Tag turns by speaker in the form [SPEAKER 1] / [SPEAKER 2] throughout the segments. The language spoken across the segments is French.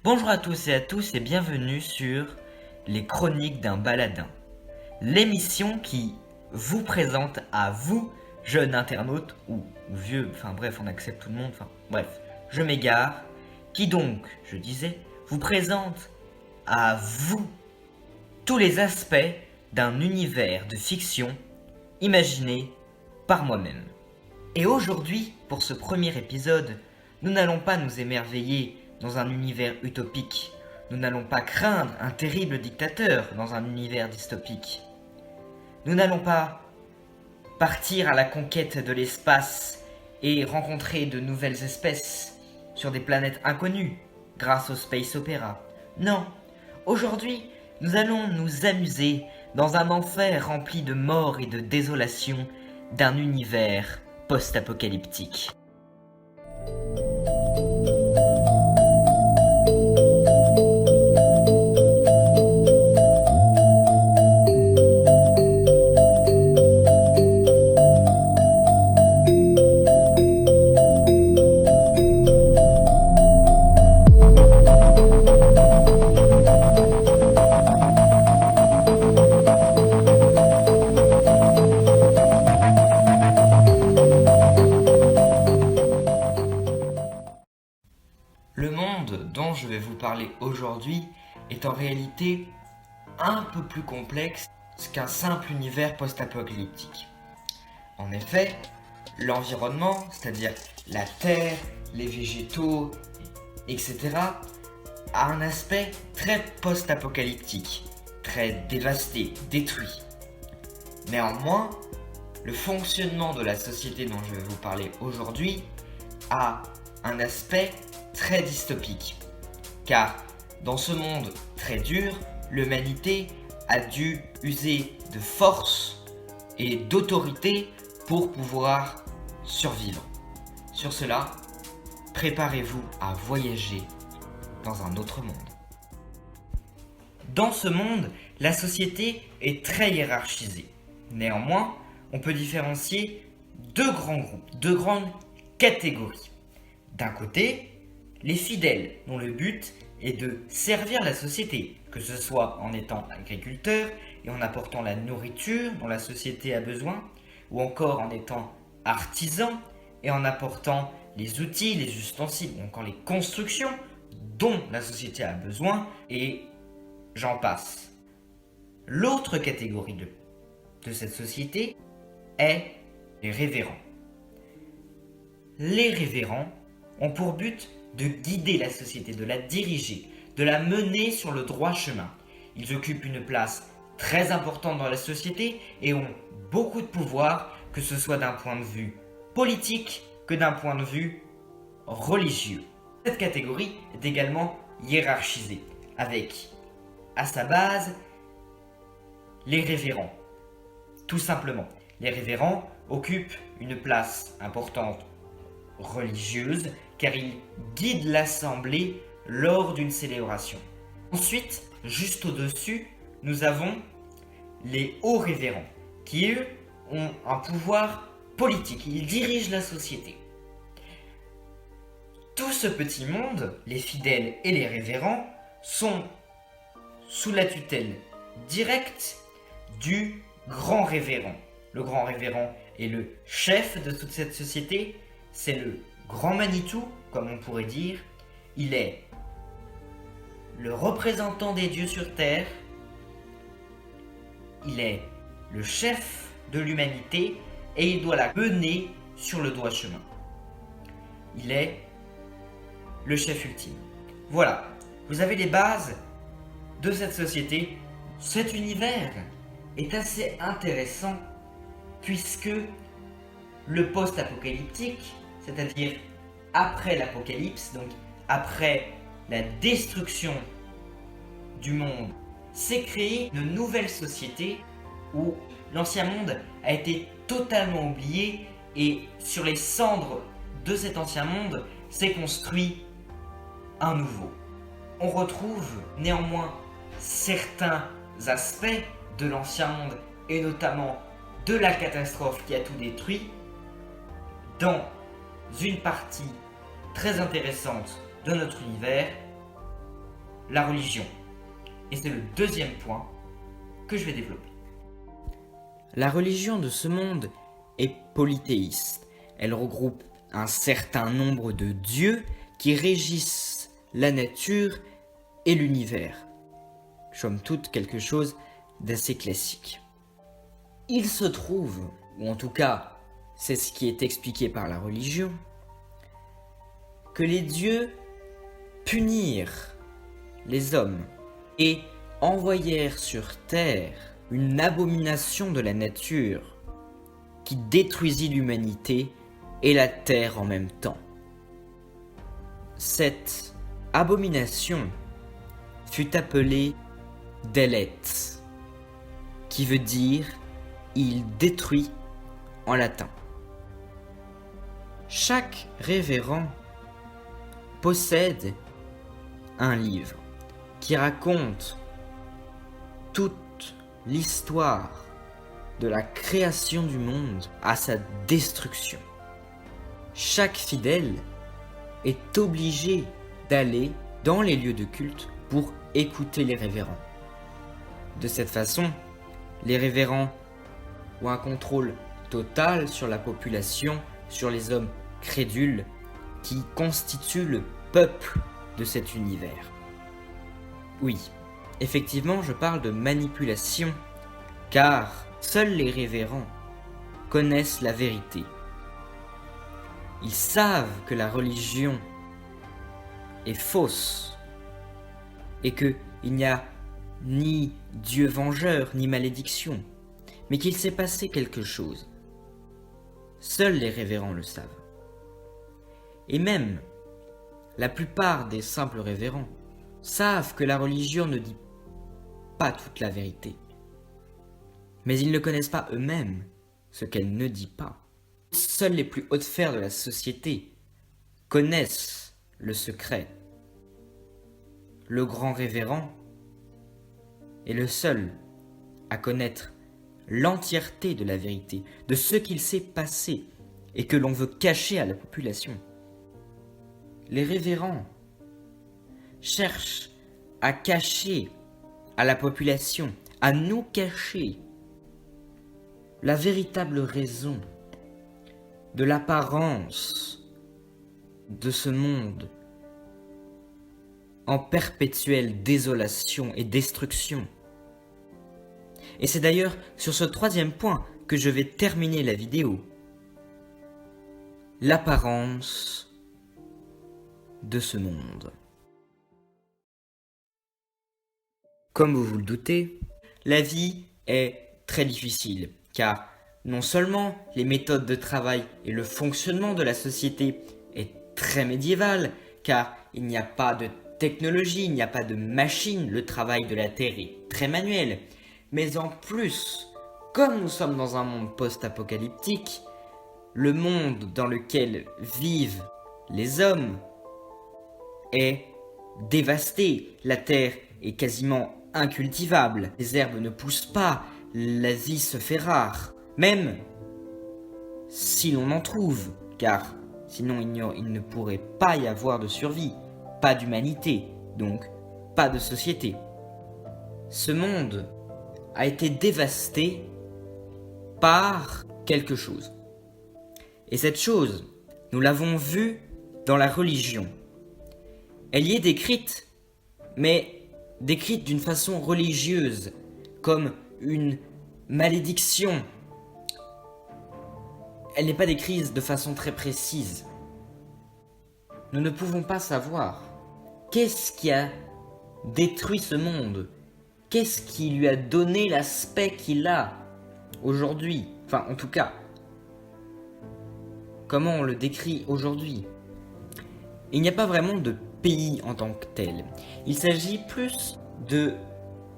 [SPEAKER 1] Bonjour à tous et bienvenue sur les Chroniques d'un baladin, l'émission qui vous présente à vous, jeunes internautes ou vieux, enfin bref, on accepte tout le monde, enfin bref, je m'égare, qui donc, je disais, vous présente à vous tous les aspects d'un univers de fiction imaginé par moi-même. Et aujourd'hui, pour ce premier épisode, nous n'allons pas nous émerveiller dans un univers utopique. Nous n'allons pas craindre un terrible dictateur dans un univers dystopique. Nous n'allons pas partir à la conquête de l'espace et rencontrer de nouvelles espèces sur des planètes inconnues grâce au space opéra. Non, aujourd'hui, nous allons nous amuser dans un enfer rempli de mort et de désolation d'un univers post-apocalyptique. Le monde dont je vais vous parler aujourd'hui est en réalité un peu plus complexe qu'un simple univers post-apocalyptique. En effet, l'environnement, c'est-à-dire la terre, les végétaux, etc., a un aspect très post-apocalyptique, très dévasté, détruit. Néanmoins, le fonctionnement de la société dont je vais vous parler aujourd'hui a un aspect très dystopique, car dans ce monde très dur, l'humanité a dû user de force et d'autorité pour pouvoir survivre. Sur cela, préparez-vous à voyager dans un autre monde. Dans ce monde, la société est très hiérarchisée. Néanmoins, on peut différencier deux grands groupes, deux grandes catégories. D'un côté, les fidèles, dont le but est de servir la société, que ce soit en étant agriculteurs et en apportant la nourriture dont la société a besoin, ou encore en étant artisans et en apportant les outils, les ustensiles, ou encore les constructions dont la société a besoin, et j'en passe. L'autre catégorie de cette société est les révérends. Les révérends ont pour but de guider la société, de la diriger, de la mener sur le droit chemin. Ils occupent une place très importante dans la société et ont beaucoup de pouvoir, que ce soit d'un point de vue politique que d'un point de vue religieux. Cette catégorie est également hiérarchisée, avec à sa base les révérends. Tout simplement, les révérends occupent une place importante religieuse car ils guident l'assemblée lors d'une célébration. Ensuite, juste au-dessus, nous avons les hauts révérends qui, eux, ont un pouvoir politique. Ils dirigent la société. Tout ce petit monde, les fidèles et les révérends, sont sous la tutelle directe du grand révérend. Le grand révérend est le chef de toute cette société, c'est le grand Manitou, comme on pourrait dire. Il est le représentant des dieux sur terre, il est le chef de l'humanité et il doit la mener sur le droit chemin. Il est le chef ultime. Voilà, vous avez les bases de cette société. Cet univers est assez intéressant puisque le post-apocalyptique, c'est-à-dire après l'apocalypse, donc après la destruction du monde, s'est créée une nouvelle société où l'ancien monde a été totalement oublié et sur les cendres de cet ancien monde s'est construit un nouveau. On retrouve néanmoins certains aspects de l'ancien monde et notamment de la catastrophe qui a tout détruit dans une partie très intéressante de notre univers, la religion. Et c'est le deuxième point que je vais développer. La religion de ce monde est polythéiste. Elle regroupe un certain nombre de dieux qui régissent la nature et l'univers. Somme toute quelque chose d'assez classique. Il se trouve, ou en tout cas c'est ce qui est expliqué par la religion, que les dieux punirent les hommes et envoyèrent sur terre une abomination de la nature qui détruisit l'humanité et la terre en même temps. Cette abomination fut appelée Délet, qui veut dire « il détruit » en latin. Chaque révérend possède un livre qui raconte toute l'histoire de la création du monde à sa destruction. Chaque fidèle est obligé d'aller dans les lieux de culte pour écouter les révérends. De cette façon, les révérends ont un contrôle total sur la population, sur les hommes crédules qui constituent le peuple de cet univers. Oui, effectivement, je parle de manipulation, car seuls les révérends connaissent la vérité. Ils savent que la religion est fausse et qu'il n'y a ni Dieu vengeur ni malédiction, mais qu'il s'est passé quelque chose. Seuls les révérends le savent. Et même la plupart des simples révérends savent que la religion ne dit pas toute la vérité. Mais ils ne connaissent pas eux-mêmes ce qu'elle ne dit pas. Seules les plus hautes sphères de la société connaissent le secret. Le grand révérend est le seul à connaître l'entièreté de la vérité, de ce qu'il s'est passé et que l'on veut cacher à la population. Les révérends cherchent à cacher à la population, à nous cacher la véritable raison de l'apparence de ce monde en perpétuelle désolation et destruction. Et c'est d'ailleurs sur ce troisième point que je vais terminer la vidéo. L'apparence de ce monde. Comme vous vous le doutez, la vie est très difficile, car non seulement les méthodes de travail et le fonctionnement de la société est très médiéval, car il n'y a pas de technologie, il n'y a pas de machine, le travail de la terre est très manuel. Mais en plus, comme nous sommes dans un monde post-apocalyptique, le monde dans lequel vivent les hommes est dévasté. La terre est quasiment incultivable, les herbes ne poussent pas, la vie se fait rare, même si l'on en trouve, car sinon il ne pourrait pas y avoir de survie, pas d'humanité, donc pas de société. Ce monde a été dévasté par quelque chose. Et cette chose, nous l'avons vue dans la religion. Elle y est décrite, mais décrite d'une façon religieuse, comme une malédiction. Elle n'est pas décrite de façon très précise. Nous ne pouvons pas savoir qu'est-ce qui a détruit ce monde, qu'est-ce qui lui a donné l'aspect qu'il a aujourd'hui, enfin en tout cas, comment on le décrit aujourd'hui. Il n'y a pas vraiment de pays en tant que tel. Il s'agit plus de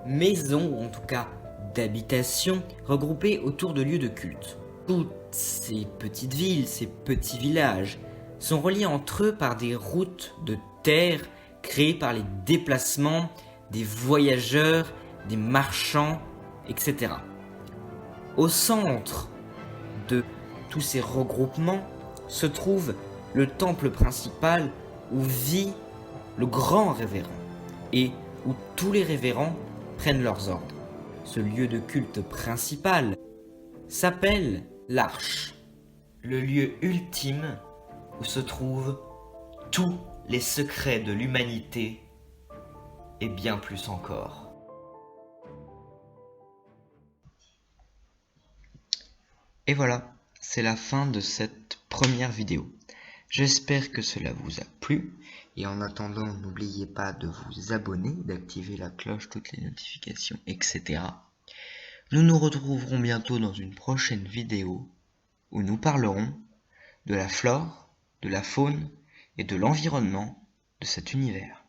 [SPEAKER 1] maisons, ou en tout cas d'habitations, regroupées autour de lieux de culte. Toutes ces petites villes, ces petits villages, sont reliés entre eux par des routes de terre créées par les déplacements des voyageurs, des marchands, etc. Au centre de tous ces regroupements se trouve le temple principal où vit le grand révérend. et où tous les révérends prennent leurs ordres. Ce lieu de culte principal s'appelle l'Arche, le lieu ultime où se trouvent tous les secrets de l'humanité et bien plus encore. Et voilà, c'est la fin de cette première vidéo. J'espère que cela vous a plu. Et en attendant, n'oubliez pas de vous abonner, d'activer la cloche, toutes les notifications, etc. Nous nous retrouverons bientôt dans une prochaine vidéo où nous parlerons de la flore, de la faune et de l'environnement de cet univers.